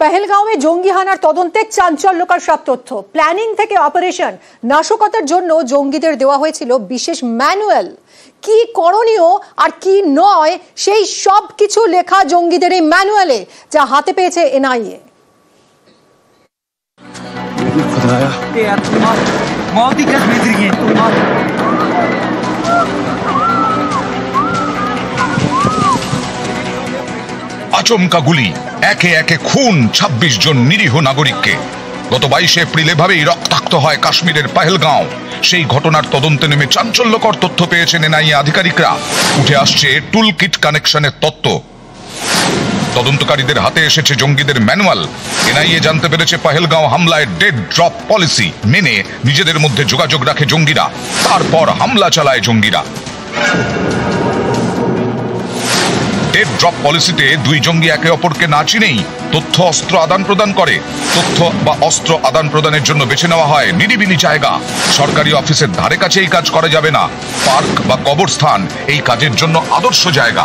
পেহেলগাঁওয়ে জঙ্গি হানার তদন্তে চাঞ্চল্যকর সব তথ্য। প্ল্যানিং থেকে অপারেশন, নাশকতার জন্য জঙ্গিদের দেওয়া হয়েছিল বিশেষ ম্যানুয়াল। কি করণীয় আর কি নয় সেই সব কিছু লেখা জঙ্গিদের এই ম্যানুয়ালে, যা হাতে পেয়েছে এনআইএ। আচমকা গুলি, একে একে খুন ২৬ জন নিরীহ নাগরিককে। গত ২২ এপ্রিল এভাবেই রক্তাক্ত হয় কাশ্মীরের পেহেলগাঁও। সেই ঘটনার তদন্তে নেমে চাঞ্চল্যকর তথ্য পেয়েছেন এনআইএ আধিকারিকরা। উঠে আসছে টুল কিট কানেকশনের তত্ত্ব। তদন্তকারীদের হাতে এসেছে জঙ্গিদের ম্যানুয়াল। এনআইএ জানতে পেরেছে পেহেলগাঁও হামলায় ডেড ড্রপ পলিসি মেনে নিজেদের মধ্যে যোগাযোগ রাখে জঙ্গিরা, তারপর হামলা চালায় জঙ্গিরা। ডেড ড্রপ পলিসিতে দুই জঙ্গি একে অপরকে না চিনেই তথ্য অস্ত্র আদান প্রদান করে। তথ্য বা অস্ত্র আদান প্রদানের জন্য বেছে নেওয়া হয় নিরিবিলি জায়গা। সরকারি অফিসের ধারে কাছে এই কাজ করা যাবে না। পার্ক বা কবরস্থান এই কাজের জন্য আদর্শ জায়গা।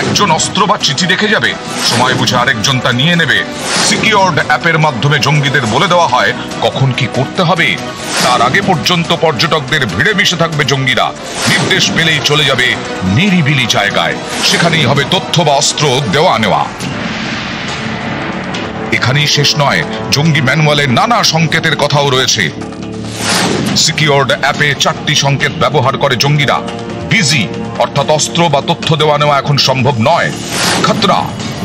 একজন অস্ত্র বা চিঠি রেখে যাবে, সময় বুঝে আরেকজন তা নিয়ে নেবে। সিকিউরড অ্যাপের মাধ্যমে জঙ্গিদের বলে দেওয়া হয় কখন কি করতে হবে। তার আগে পর্যন্ত পর্যটকদের ভিড়ে মিশে থাকবে জঙ্গিরা। নির্দেশ পেলেই চলে যাবে নিরিবিলি জায়গায়। সেখানেই হবে তথ্য বা অস্ত্র দেওয়া নেওয়া। এখানেই শেষ নয়, জঙ্গি ম্যানুয়ালে নানা সংকেতের কথাও রয়েছে। সিকিউরড অ্যাপে ৪টি সংকেত ব্যবহার করে জঙ্গিরা। বিজি অর্থাৎ অস্ত্র বা তথ্য দেওয়া নেওয়া এখন সম্ভব নয়। খতরা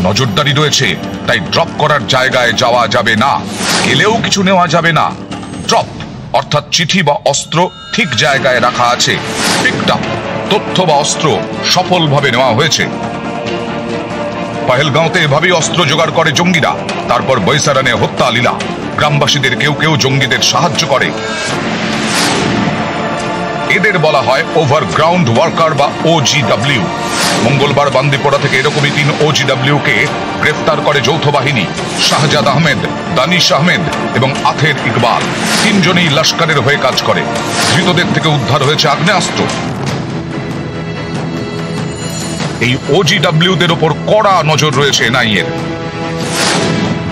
নজরদারি রয়েছে, তাই ড্রপ করার জায়গায় যাওয়া যাবে না, গেলেও কিছু নেওয়া যাবে না। ড্রপ অর্থাৎ চিঠি বা অস্ত্র ঠিক জায়গায় রাখা আছে। পিকড আপ তথ্য বা অস্ত্র সফলভাবে নেওয়া হয়েছে। পেহেলগাঁওতে এভাবেই অস্ত্র জোগাড় করে জঙ্গিরা, তারপর বৈসারানে হত্যা লীলা। গ্রামবাসীদের কেউ কেউ জঙ্গিদের সাহায্য করে। এদের বলা হয় ওভারগ্রাউন্ড ওয়ার্কার বা OGW। মঙ্গলবার বান্দিপোরা থেকে এরকমই ৩ OGW কে গ্রেফতার করে যৌথ বাহিনী। শাহজাদ আহমেদ, দানিশ আহমেদ এবং আথের ইকবাল, ৩ জনেই লস্করের হয়ে কাজ করে। ধৃতদের থেকে উদ্ধার হয়েছে আগ্নেয়াস্ত্র। এই OGWদের ওপর কড়া নজর রয়েছে এনআইএর।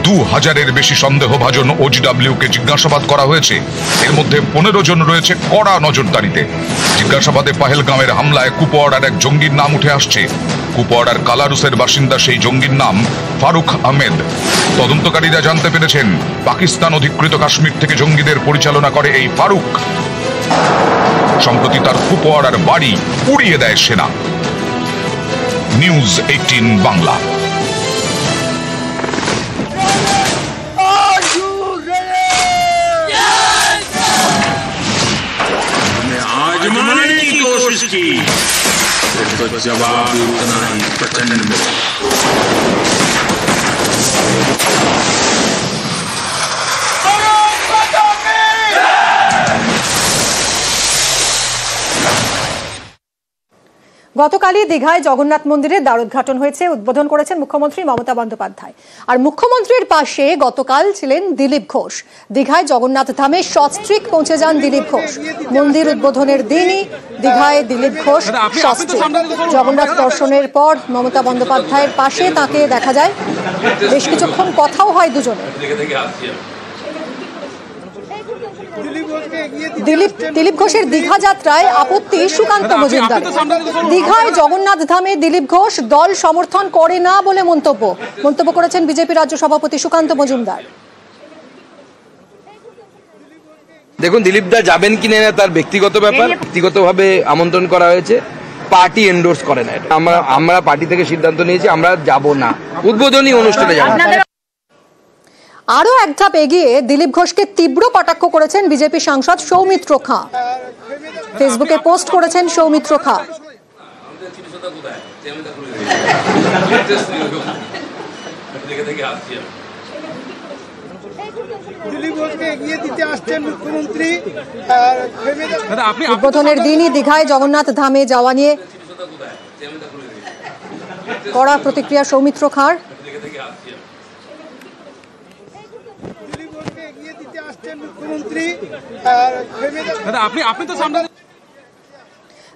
২০০০-এর বেশি সন্দেহভাজন OGW কে জিজ্ঞাসাবাদ করা হয়েছে। এর মধ্যে ১৫ জন রয়েছে কড়া নজরদারিতে। জিজ্ঞাসাবাদে পেহেলগাঁওয়ের হামলায় কুপওয়াড়ার এক জঙ্গির নাম উঠে আসছে। কুপওয়াড়ার কালারুসের বাসিন্দা সেই জঙ্গির নাম ফারুক আহমেদ। তদন্তকারীরা জানতে পেরেছেন পাকিস্তান অধিকৃত কাশ্মীর থেকে জঙ্গিদের পরিচালনা করে এই ফারুক। সম্প্রতি তার কুপওয়াড়ার বাড়ি উড়িয়ে দেয় সেনা। নিউজ 18 বাংলা। आजमाने की कोशिश की, फिर तो जवाब उतना ही प्रचंड मिला। গতকালই দীঘায় জগন্নাথ মন্দিরের দ্বারোদ্ঘাটন হয়েছে। উদ্বোধন করেছেন মুখ্যমন্ত্রী মমতা বন্দ্যোপাধ্যায়। আর মুখ্যমন্ত্রীর পাশে গতকাল ছিলেন দিলীপ ঘোষ। দীঘায় জগন্নাথ ধামে সস্ত্রীক পৌঁছে যান দিলীপ ঘোষ। মন্দির উদ্বোধনের দিনই দীঘায় দিলীপ ঘোষ সস্ত্রীক। জগন্নাথ দর্শনের পর মমতা বন্দ্যোপাধ্যায়ের পাশে তাকে দেখা যায়। বেশ কিছুক্ষণ কথাও হয় দুজনে। দিলীপ ঘোষের দীঘা যাত্রায় আপত্তি সুকান্ত মজুমদার। দীঘায় জগন্নাথ ধামে দিলীপ ঘোষ দল সমর্থন করে না বলে মন্তব্য করেছেন বিজেপি রাজ্য সভাপতি সুকান্ত মজুমদার। দেখুন, দিলীপ দা যাবেন কিনা তার ব্যক্তিগত ব্যাপার। ব্যক্তিগতভাবে আমন্ত্রণ করা হয়েছে, পার্টি এন্ডোর্স করে না। আমরা পার্টি থেকে সিদ্ধান্ত নিয়েছি আমরা যাব না, উদ্বোধনী অনুষ্ঠানে যাব না। আরো এক ধাপ এগিয়ে দিলীপ ঘোষকে তীব্র কটাক্ষ করেছেন বিজেপি সাংসদ সৌমিত্র খাঁ। ফেসবুকে পোস্ট করেছেন সৌমিত্র খাঁ। উদ্বোধনের দিনই দীঘায় জগন্নাথ ধামে যাওয়া নিয়ে কড়া প্রতিক্রিয়া সৌমিত্র খাঁর।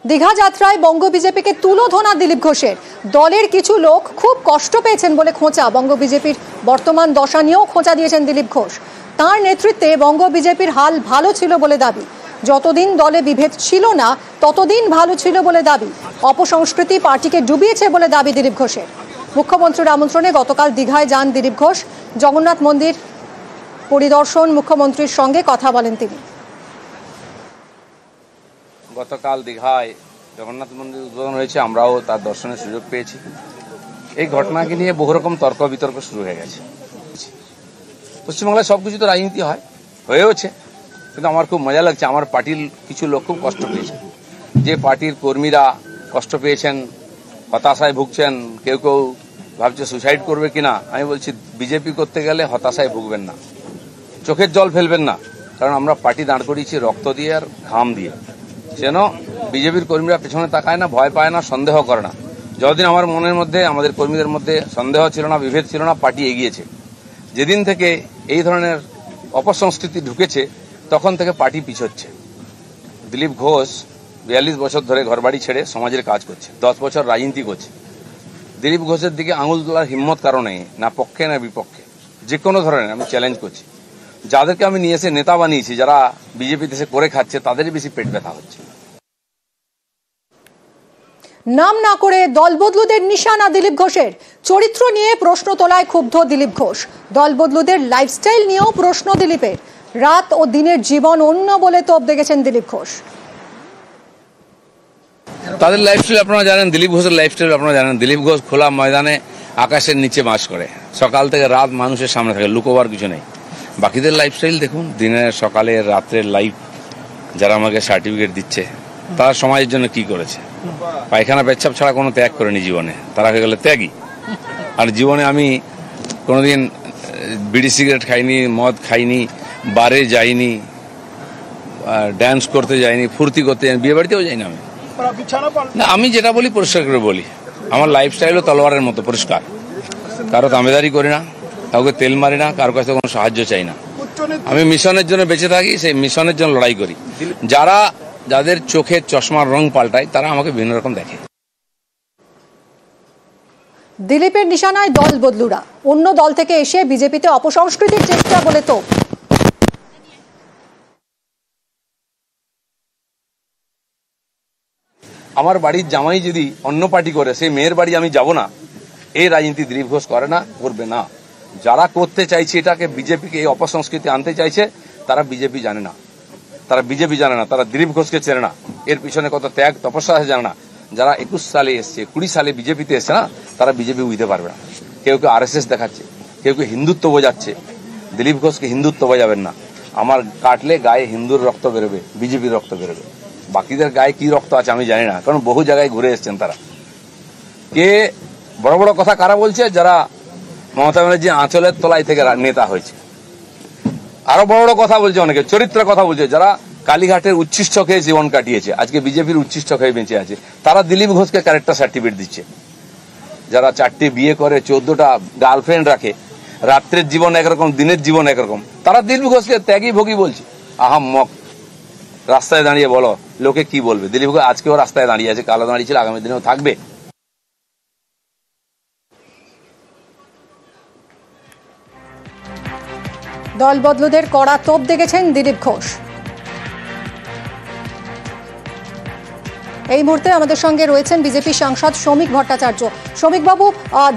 দীঘা যাত্রায় বঙ্গ বিজেপিকে তুলোধনা দিলীপ ঘোষের। দলের কিছু লোক খুব কষ্ট পেয়েছেন বলে খোঁচা। বঙ্গ বিজেপির বর্তমান দশা নিয়েও খোঁচা দিয়েছেন দিলীপ ঘোষ। তার নেতৃত্বে বঙ্গ বিজেপির হাল ভালো ছিল বলে দাবি। যতদিন দলে বিভেদ ছিল না ততদিন ভালো ছিল বলে দাবি। অপসংস্কৃতি পার্টিকে ডুবিয়েছে বলে দাবি দিলীপ ঘোষের। মুখ্যমন্ত্রীর আমন্ত্রণে গতকাল দীঘায় যান দিলীপ ঘোষ। জগন্নাথ মন্দির পরিদর্শন, মুখ্যমন্ত্রীর সঙ্গে কথা বলেন তিনি। গতকাল দীঘায় জগন্নাথ মন্দির উদ্বোধন হয়েছে, আমরাও তার দর্শনের সুযোগ পেয়েছি। এই ঘটনাকে নিয়ে বহু রকম তর্ক বিতর্ক শুরু হয়ে গেছে। পশ্চিমবাংলায় সবকিছু তো রাজনীতি হয়, হয়েওছে, কিন্তু আমার খুব মজা লাগছে। আমার পার্টির কিছু লোক খুব কষ্ট পেয়েছে। যে পার্টির কর্মীরা কষ্ট পেয়েছেন, হতাশায় ভুগছেন, কেউ কেউ ভাবছে সুসাইড করবে কিনা, আমি বলছি বিজেপি করতে গেলে হতাশায় ভুগবেন না, চোখের জল ফেলবেন না, কারণ আমরা পার্টি দাঁড় করিয়েছি রক্ত দিয়ে আর ঘাম দিয়ে। যেন বিজেপির কর্মীরা পেছনে তাকায় না, ভয় পায় না, সন্দেহ করে না। যতদিন আমার মনের মধ্যে, আমাদের কর্মীদের মধ্যে সন্দেহ ছিল না, বিভেদ ছিল না, পার্টি এগিয়েছে। যেদিন থেকে এই ধরনের অপসংস্কৃতি ঢুকেছে তখন থেকে পার্টি পিছোচ্ছে। দিলীপ ঘোষ 42 বছর ধরে ঘরবাড়ি ছেড়ে সমাজের কাজ করছে, 10 বছর রাজনীতি করছে। দিলীপ ঘোষের দিকে আঙুল তোলার হিম্মত কারণে, না পক্ষে না বিপক্ষে, যে কোনো ধরনের আমি চ্যালেঞ্জ করছি। যাদেরকে আমি নিয়ে এসে নেতা বানিয়েছি, যারা বিজেপি দেশে করে খাচ্ছে, তাদেরই বেশি পেট ব্যথা হচ্ছে। নাম না করে দলবদলুদের নিশানা দিলীপ ঘোষের। চরিত্র নিয়ে প্রশ্ন তোলায় ক্ষুব্ধ দিলীপ ঘোষ। দলবদলুদের লাইফস্টাইল নিয়েও প্রশ্ন দিলীপের। রাত ও দিনের জীবন অন্য বলে তোপ দেখেছেন দিলীপ ঘোষ। তাদের লাইফস্টাইল আপনারা জানেন, দিলীপ ঘোষের লাইফস্টাইল আপনারা জানেন। দিলীপ ঘোষ খোলা ময়দানে আকাশের নিচে বাস করে, সকাল থেকে রাত মানুষের সামনে থাকে, লুকোবার কিছু নেই। বাকিদের লাইফস্টাইল দেখুন, দিনের সকালের রাত্রের লাইফ। যারা আমাকে সার্টিফিকেট দিচ্ছে তারা সমাজের জন্য কি করেছে? পায়খানা পেচ্ছাপ ছাড়া কোনো ত্যাগ করেনি জীবনে, তারা হয়ে গেলে ত্যাগী। আর জীবনে আমি কোনোদিন বিড়ি সিগারেট খাইনি, মদ খাইনি, বারে যাইনি, ড্যান্স করতে যাইনি, ফুর্তি করতে যাইনি, বিয়ে বাড়িতেও যাইনি। আমি না, আমি যেটা বলি পরিষ্কার করে বলি। আমার লাইফস্টাইলও তলোয়ারের মতো পরিষ্কার। কারো দামেদারি করি না, কাউকে তেল মারি না, কারোর কাছে কোনো সাহায্য চাই না। আমি মিশনের জন্য বেঁচে থাকি, সেই মিশনের জন্য লড়াই করি। যাদের চোখের চশমার রং পাল্টায় তারা আমাকে বিভিন্ন রকম দেখে। দিলীপের নিশানায় দল বদলুরা। অন্য দল থেকে এসে বিজেপিতে অপসংস্কৃতির চেষ্টা বলে তো। আমার বাড়ির জামাই যদি অন্য পার্টি করে, সেই মেয়ের বাড়ি আমি যাব না, এই রাজনীতি দিলীপ ঘোষ করে না, করবে না। যারা করতে চাইছে এটাকে, বিজেপিকে এই অপসংস্কৃতি আনতে চাইছে, তারা বিজেপি জানে না, তারা বিজেপি জানে না, তারা দিলীপ ঘোষকে চেনে না, এর পিছনে কত ত্যাগ তপস্যা আছে জানে না। যারা 21 সালে এসছে, 20 সালে বিজেপিতে এসছে না, তারা বিজেপি বুঝতে পারবে না। কেউ কেউ RSS দেখাচ্ছে, কেউ কেউ হিন্দুত্ব বোঝাচ্ছে। দিলীপ ঘোষকে হিন্দুত্ব বোঝাবেন না। আমার কাটলে গায়ে হিন্দুর রক্ত বেরোবে, বিজেপির রক্ত বেরোবে। বাকিদের গায়ে কি রক্ত আছে আমি জানি না, কারণ বহু জায়গায় ঘুরে এসছেন তারা। কে বড় বড় কথা কারা বলছে? যারা মমতা ব্যানার্জি আঁচলের তলায় থেকে নেতা হয়েছে। আরো বড় বড় কথা বলছে, অনেকে চরিত্রের কথা বলছে। যারা কালীঘাটের উচ্ছিষ্ট খেয়ে জীবন কাটিয়েছে, আজকে বিজেপির উচ্ছিষ্ট খেয়ে বেঁচে আছে, তারা দিলীপ ঘোষকে ক্যারেক্টার সার্টিফিকেট দিচ্ছে। যারা 4টে বিয়ে করে, 14টা গার্লফ্রেন্ড রাখে, রাত্রের জীবন একরকম, দিনের জীবন একরকম, তারা দিলীপ ঘোষকে ত্যাগী ভোগী বলছে। আহাম্মক। রাস্তায় দাঁড়িয়ে বলো লোকে কি বলবে? দিলীপ ঘোষ আজকেও রাস্তায় দাঁড়িয়ে আছে, কালো দাঁড়িয়েছিল, আগামী দিনেও থাকবে। দল বদলুদের কড়া তোপ দেখেছেন দিলীপ ঘোষ। এই মুহূর্তে আমাদের সঙ্গে রয়েছেন বিজেপি সাংসদ শ্রমিক ভট্টাচার্য। শ্রমিক বাবু,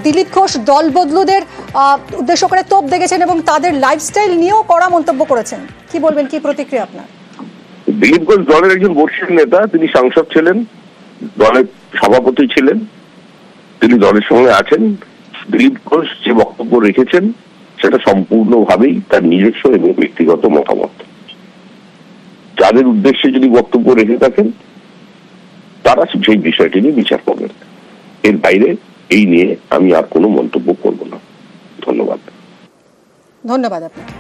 দিলীপ ঘোষ দল বদলুদের উদ্দেশ্য করে তোপ দেখেছেন এবং তাদের লাইফস্টাইল নিয়েও কড়া মন্তব্য করেছেন। কি বলবেন, কি প্রতিক্রিয়া আপনার? দিলীপ ঘোষ দলের একজন বর্ষিয়ান নেতা, তিনি সাংসদ ছিলেন, দলের সভাপতি ছিলেন, তিনি দলের সঙ্গে আছেন। দিলীপ ঘোষ যে বক্তব্য রেখেছেন সেটা সম্পূর্ণভাবেই তার নিজস্ব এবং ব্যক্তিগত মতামত। যাদের উদ্দেশ্যে যদি বক্তব্য রেখে থাকেন তারা সেই বিষয়টি নিয়ে বিচার করবেন। এর বাইরে এই নিয়ে আমি আর কোনো মন্তব্য করব না। ধন্যবাদ। ধন্যবাদ আপনাকে।